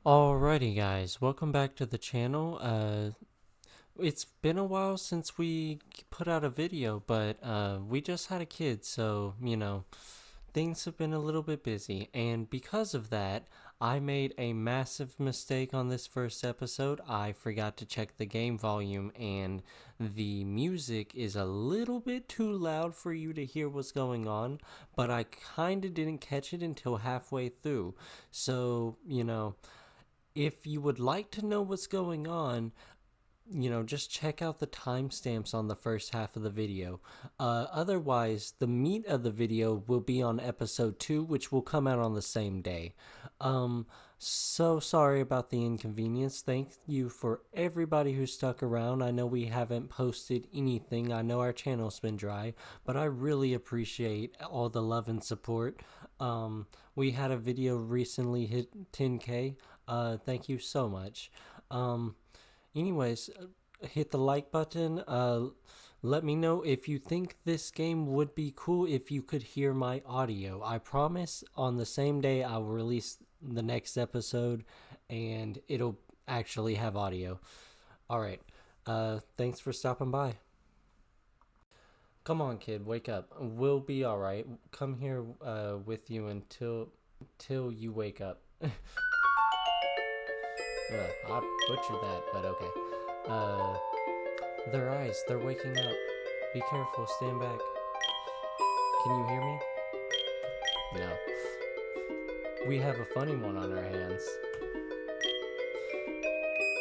Alrighty guys, welcome back to the channel. It's been a while since we put out a video, but we just had a kid, so things have been a little bit busy, and because of that, I made a massive mistake on this first episode. I forgot to check the game volume, and the music is a little bit too loud for you to hear what's going on, but I kinda didn't catch it until halfway through. So, if you would like to know what's going on, just check out the timestamps on the first half of the video. Otherwise, the meat of the video will be on episode 2, which will come out on the same day. So sorry about the inconvenience. Thank you for everybody who stuck around. I know we haven't posted anything. I know our channel's been dry, but I really appreciate all the love and support. We had a video recently hit 10K. Thank you so much. Anyways, hit the like button. Let me know if you think this game would be cool if you could hear my audio. I promise on the same day I will release the next episode and it'll actually have audio. Alright, thanks for stopping by. Come on, kid, wake up. We'll be alright. Come here with you until you wake up. I butchered that, but okay. Their eyes, they're waking up. Be careful, stand back. Can you hear me? No. We have a funny one on our hands.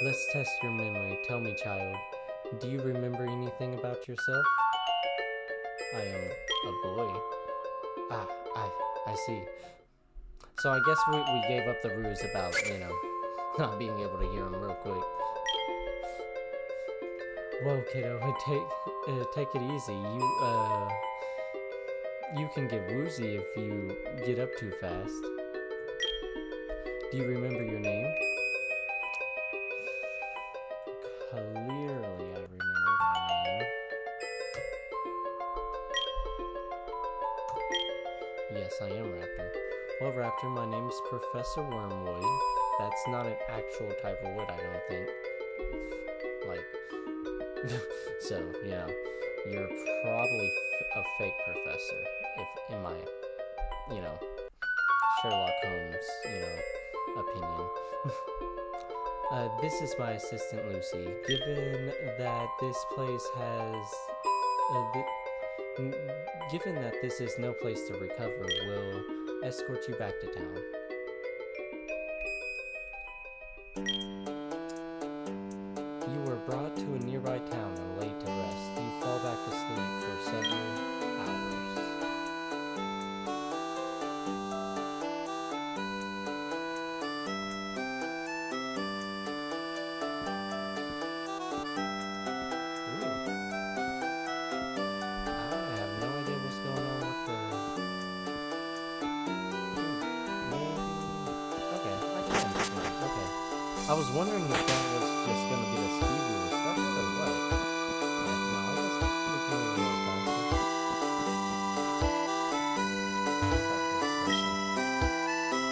Let's test your memory. Tell me, child. Do you remember anything about yourself? I am a boy. I see. So I guess we gave up the ruse about, not being able to hear him real quick. Whoa, kiddo, take it easy. You can get woozy if you get up too fast. Do you remember your name? Clearly, I remember my name. Yes, I am Raptor. Well, Raptor, my name is Professor Wormwood. That's not an actual type of wood, I don't think. So, you're probably a fake professor, if in my, Sherlock Holmes, opinion. This is my assistant, Lucy. Given that this place has, given that this is no place to recover, we'll escort you back to town. You were brought to a nearby town and laid to rest. You fall back to sleep for several hours. Ooh. I have no idea what's going on with the... Okay, I can understand. Okay. I was wondering if that was just going to be the speed we were stuck with or what. No, I guess we can go a little faster.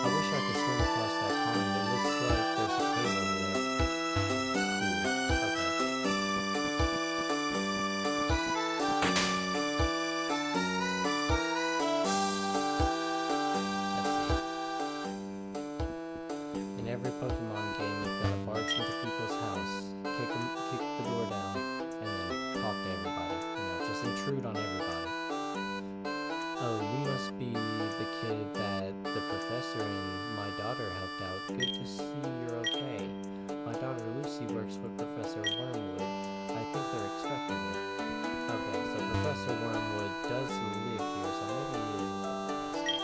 I wish I could swim across that pond. It looks like there's a cave over there. Cool. Okay. In every Pokemon game, you've got to barge into people's house, kick the door down, and then talk to everybody. Just intrude on everybody. Oh, you must be the kid that the professor and my daughter helped out. Good to see you're okay. My daughter Lucy works with Professor Wormwood. I think they're expecting you. Okay, so Professor Wormwood does live here, so maybe he is a professor.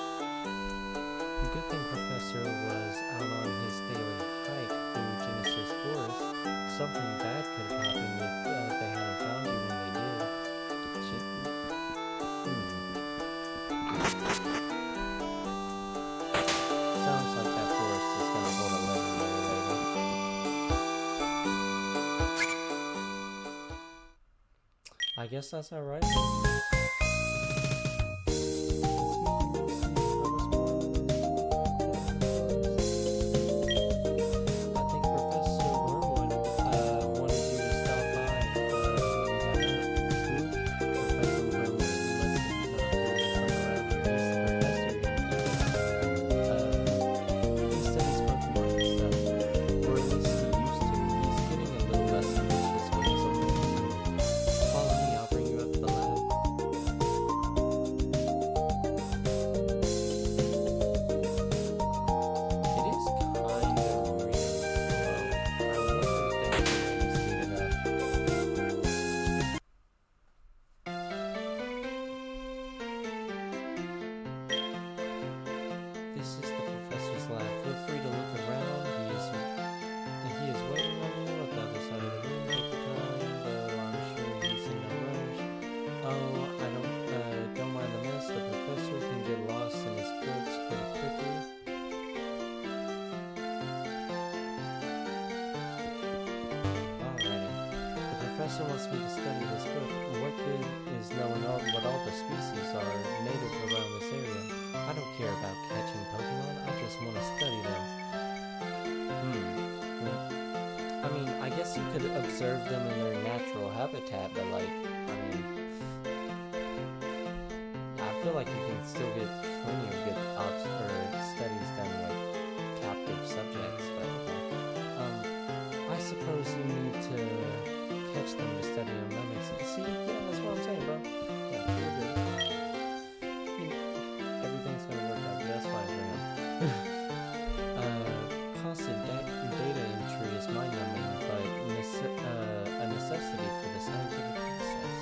Good thing Professor was out on his daily hike through Genesis Forest. Something bad could have happened if they hadn't found you when they did. Sounds like that forest is gonna hold a legendary later. I guess that's alright. professor wants me to study this book. What good is knowing what all the species are native around this area? I don't care about catching Pokemon, I just want to study them. I mean, I guess you could observe them in their natural habitat, but like, I mean, I feel like you can still get plenty of good studies done with captive subjects, but I suppose you need to catch them to study them. That makes sense. See, yeah, that's what I'm saying, bro. Yeah, you're good. Everything's gonna work out just fine for him. Constant data entry is mind-numbing, but a necessity for the scientific process.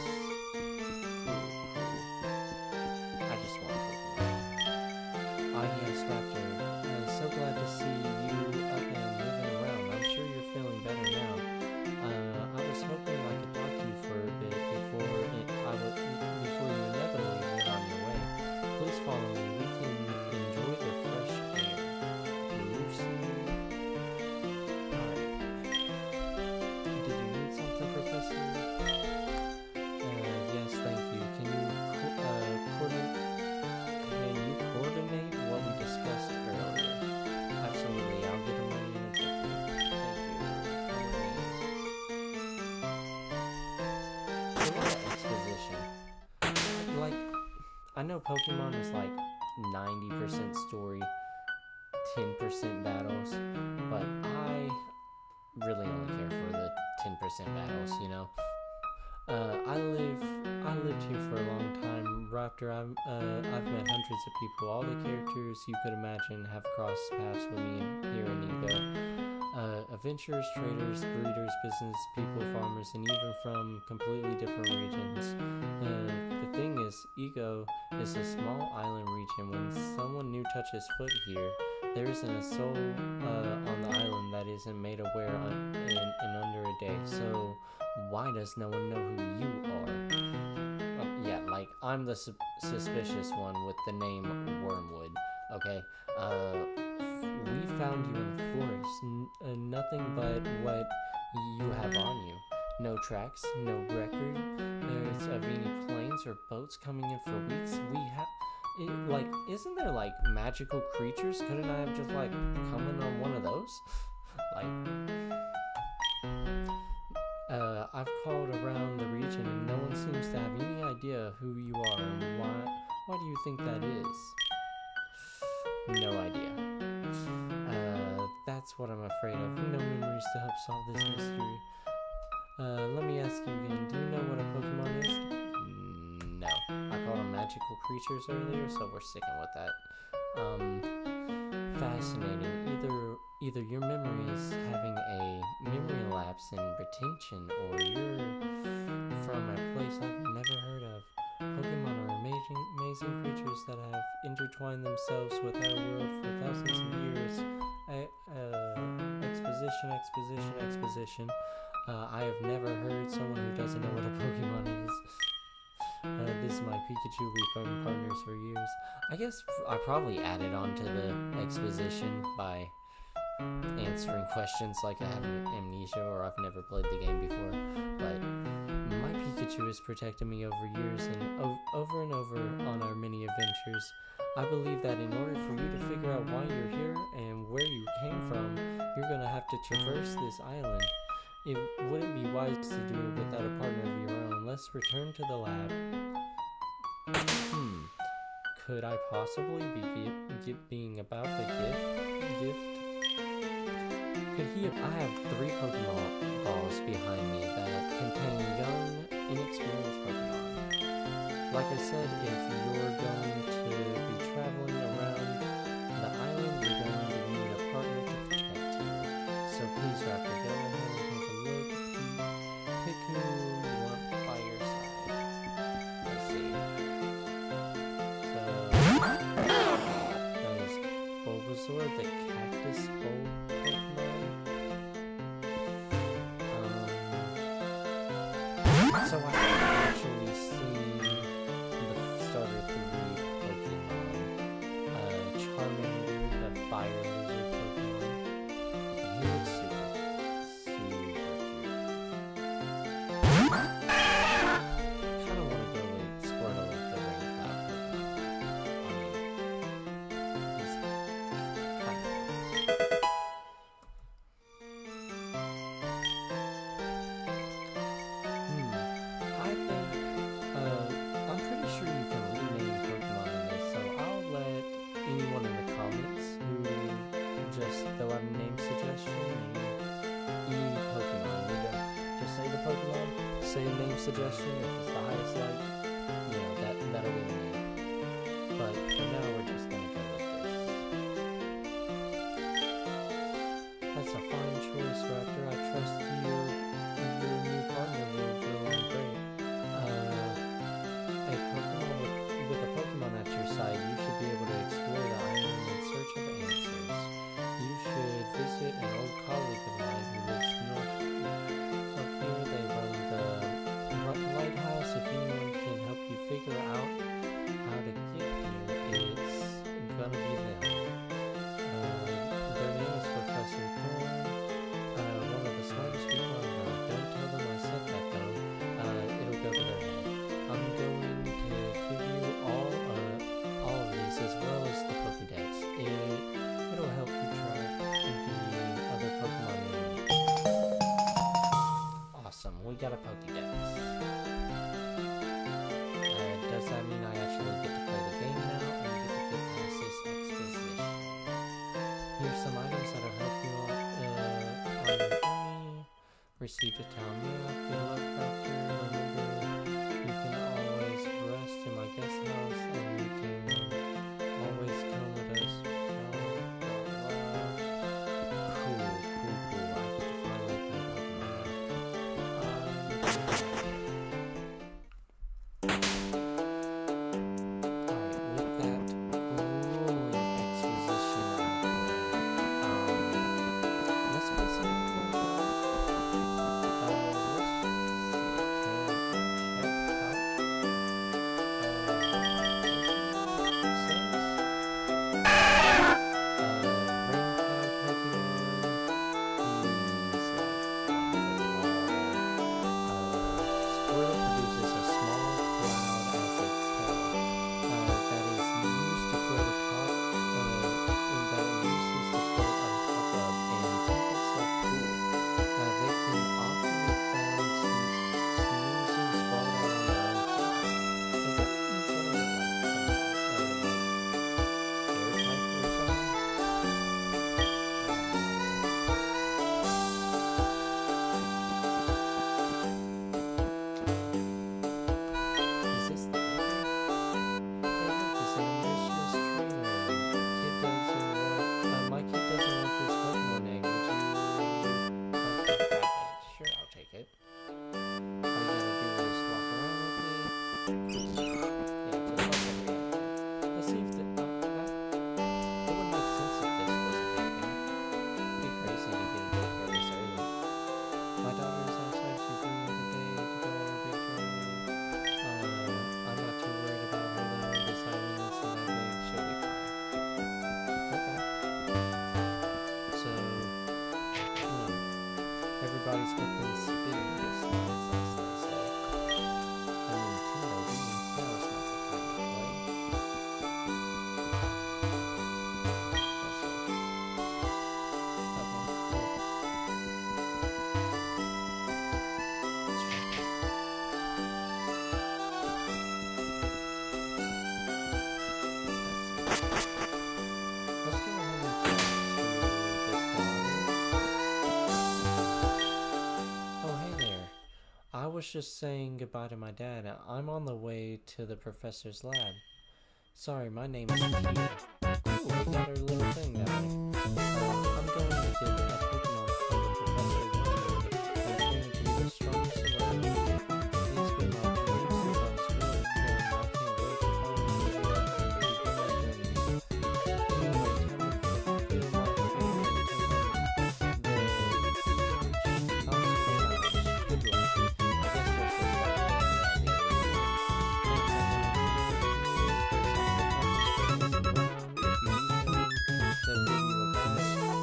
I just want Pokemon. Ah, yes, Raptor. So glad to see you up and moving around. I'm sure you're feeling better now. I was hoping I could talk to you for a bit before you inevitably went on your way. Please follow me. We can enjoy the fresh air. Alright. Did you need something, Professor? Yes, thank you. Can you coordinate what we discussed earlier? Absolutely. I'll get them ready in a jiffy. Thank you. Exposition. Like, I know Pokemon is like 90% story, 10% battles, but I really only care for the 10% battles, you know? I lived here for a long time, Raptor. I've met hundreds of people. All the characters you could imagine have crossed paths with me here in Egho. Adventurers, traders, breeders, business people, farmers, and even from completely different regions. The thing is, Egho is a small island region. When someone new touches foot here, there isn't a soul on the island that isn't made aware in under a day. So why does no one know who you are? Yeah, like, I'm the suspicious one with the name Wormwood, okay? We found you in the forest, nothing but what you have on you. No tracks, no record, there's of any planes or boats coming in for weeks. Isn't there, like, magical creatures? Couldn't I have just, like, come in on one of those? I've called around the region and no one seems to have any idea who you are and why do you think that is? No idea. That's what I'm afraid of. No memories to help solve this mystery. Let me ask you again, do you know what a Pokemon is? No. I called them magical creatures earlier, so we're sticking with that. Fascinating. Either your memory is having a memory lapse in retention, or you're from a place I've never heard of. Pokemon are amazing creatures that have intertwined themselves with our world for thousands of years. Exposition. I have never heard someone who doesn't know what a Pokemon is. This is my Pikachu. We've been partners for years. I guess I probably added on to the exposition by answering questions like I have amnesia or I've never played the game before. But my Pikachu has protected me over years and over and over on our many adventures. I believe that in order for you to figure out why you're here and where you came from, you're gonna have to traverse this island. It wouldn't be wise to do it without a partner of your own. Let's return to the lab. Could I possibly be being about the gift? I have 3 Pokemon balls behind me that contain young, inexperienced Pokemon. Like I said, if you're going to be traveling around the island, you're going to need a partner to protect you. So please, Raptor, go ahead and take a look. Pick who you want by your side. Let's see. So, that is Bulbasaur, the Cactus Pokemon. So I have actually seen the starter 3 Pokemon. Charmander, the fire lizard Pokemon. And he looks super cute. they'll have a name suggestion. Any Pokemon, you know, just say the Pokemon, say a name suggestion. If it's the highest like, you know, that'll be the name. But for now, we're just gonna go with this. That's a fine choice, Raptor. I trust you. Your new partner will go on great. A Pokemon with a Pokemon at your side, you should be able to explore the island in search of answers. You should visit an old colleague of mine who lives north of here. They run the lighthouse. If anyone can help you figure out how to get here, it's gonna be them. Their name is Professor Thorn, one of the smartest people I know. Don't tell them I said that though. It'll go to their head. I'm going to give you all of these as well as the Pokédex. It'll help you track the other Pokemon you meet. Awesome, we got a Pokédex. Does that mean I actually get to play the game now and get to get past this exposition? Here's some items that'll help you on your journey. Received a town map. Good luck, Raptor. Remember, you can always rest in my guest house, and you can always come with us. Cool. I get to finally play Pokemon now. With that grueling exposition out of the way, let's play some Pokemon. Everybody's within spitting distance, as they say. I mean, now is not the time to play. Let's go ahead and talk to this guy. Oh, hey there. I was just saying goodbye to my dad. I'm on the way to the professor's lab. Sorry, my name is Peter. Cool, we got our little thing that way. I'm going to get a Pokemon from the professor and train to be the strongest around. It's been my dream since I was really young. I can't wait to finally begin my journey. Anyway, time to fulfill my favorite Good luck. I guess that's just like the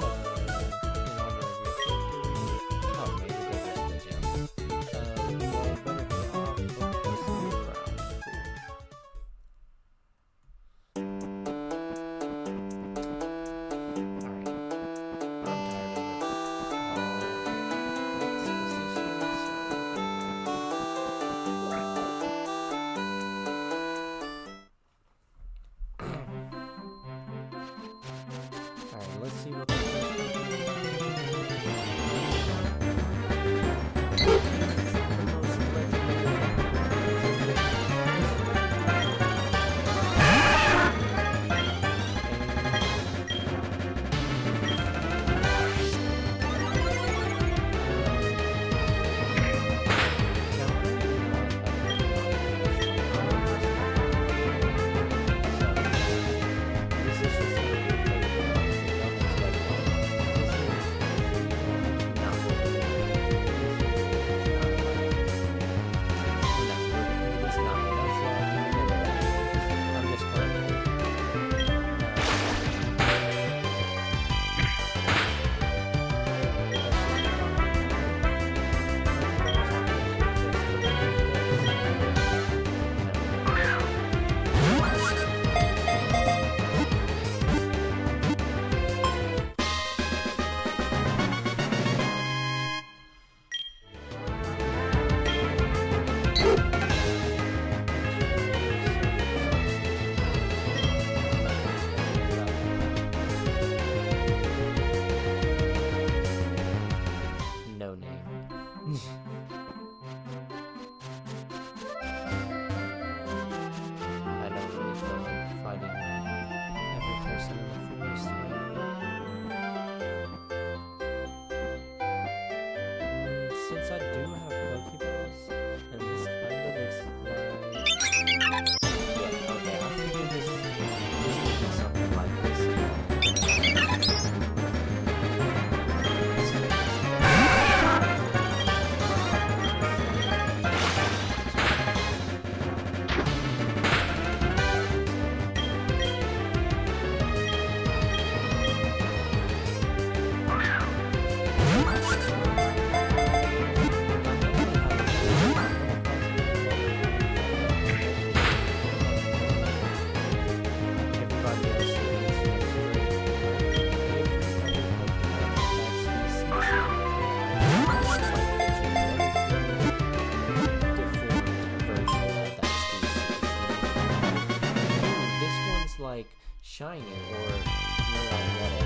shiny or whatever, right?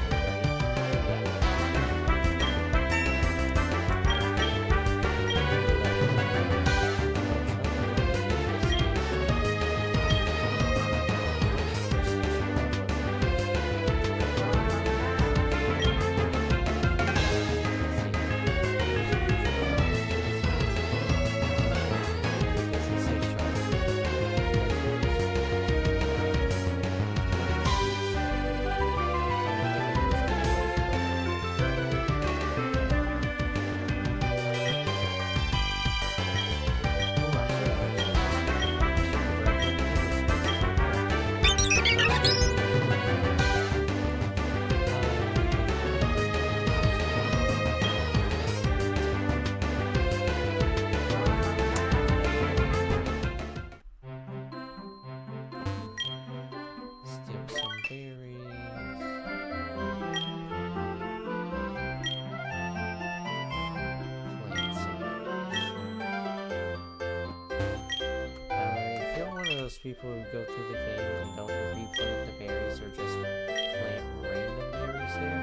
People who go through the game and don't replant the berries or just plant random berries there,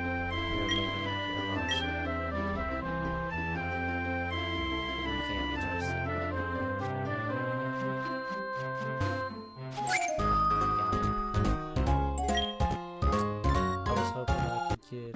you're maybe a monster. You can't be trusted. Got it. I was hoping I could get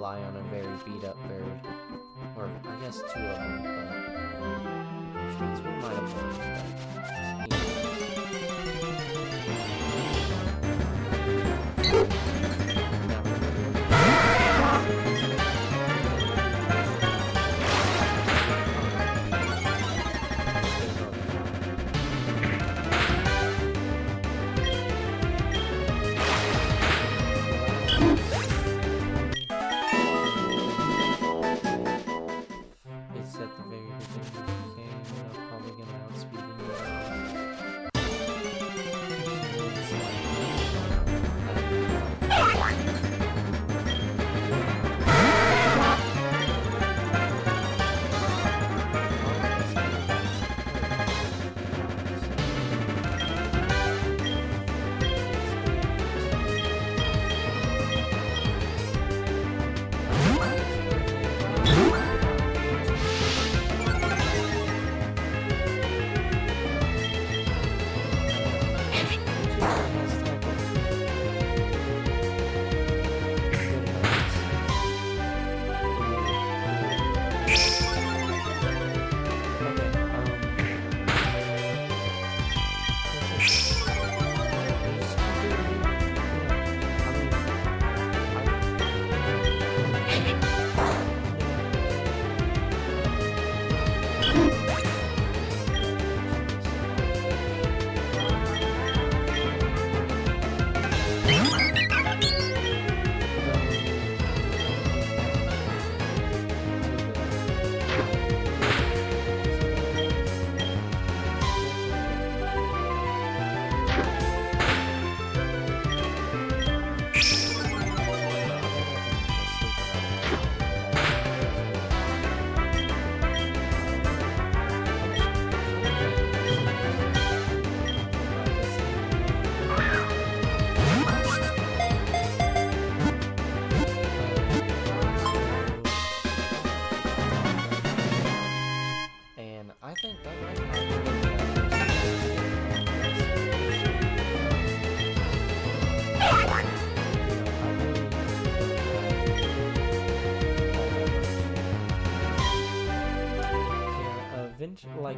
on a very beat up bird, or I guess two of them, but which means we might have won.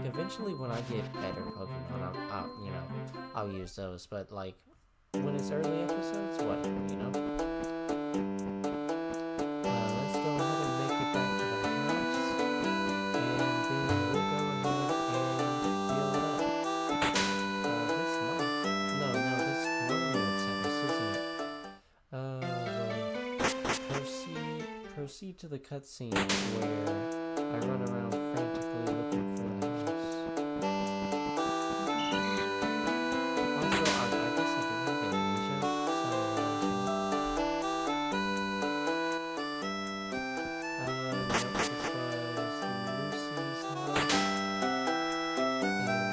Eventually when I get better Pokemon, I'll use those, but like when it's early episodes, whatever, you know. Let's go ahead and make it back to the house, and then we'll go ahead and heal it up. proceed to the cutscene where I run around frantically looking for the house. Also, I guess I do have amnesia, so nope, this was Lucy's house, and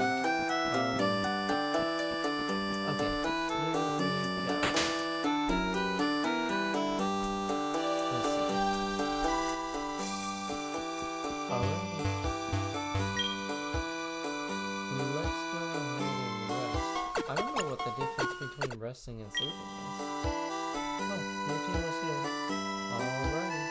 okay, here we go. Let's see. Alright. Let's go ahead and rest. I don't know what the difference between resting and sleeping is. Oh, your team was here. Alrighty.